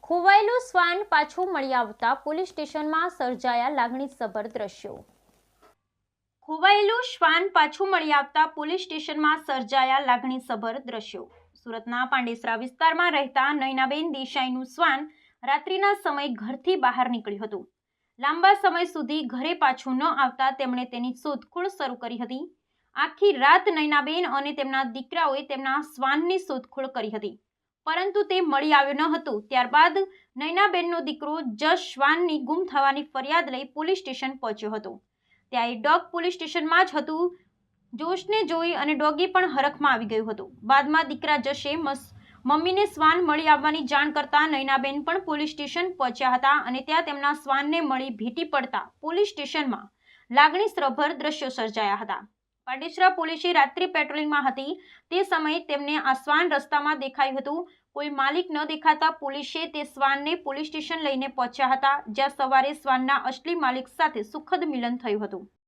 ખોવાયેલું શ્વાન પાછું મળી આવતા પોલીસ સ્ટેશનમાં સર્જાયા લાગણીસભર દ્રશ્યો। ખોવાયેલું શ્વાન પાછું મળી આવતા પોલીસ સ્ટેશનમાં સર્જાયા લાગણીસભર દ્રશ્યો। સુરતના પાંડેસરા વિસ્તારમાં રહેતા નયનાબેન દેસાઈનું શ્વાન રાત્રિના સમયે ઘરથી બહાર નીકળ્યું હતું। લાંબા સમય સુધી ઘરે પાછું ન આવતા તેમણે તેની શોધખોળ શરૂ કરી હતી। આખી રાત નયનાબેન અને તેમના દીકરાઓએ તેમના શ્વાનની શોધખોળ કરી હતી, પરંતુ તે મળી આવ્યો ન હતો। ત્યારબાદ નયનાબેનનો દીકરો જશ શ્વાનની ગુમ થવાની ફરિયાદ લઈ પોલીસ સ્ટેશન પહોંચ્યો હતો। ત્યાં એ ડોગ પોલીસ સ્ટેશનમાં જ હતું। જોશને જોઈ અને ડોગી પણ હરખમાં આવી ગયું હતું। બાદમાં દીકરા જશે મમ્મીને શ્વાન મળી આવવાની જાણ કરતા નયનાબેન પણ પોલીસ સ્ટેશન પહોંચ્યા હતા અને ત્યાં તેમના શ્વાનને મળી ભેટી પડતા પોલીસ સ્ટેશનમાં લાગણીસભર દ્રશ્યો સર્જાયા હતા। પાંડેસરા પોલીસે રાત્રિ પેટ્રોલિંગમાં હતી તે સમયે તેમને આ શ્વાન રસ્તામાં દેખાયું હતું। કોઈ માલિક ન દેખાતા પોલીસે તે શ્વાનને પોલીસ સ્ટેશન લઈને પહોંચ્યા હતા, જ્યાં સવારે શ્વાનના અસલી માલિક સાથે સુખદ મિલન થયું હતું।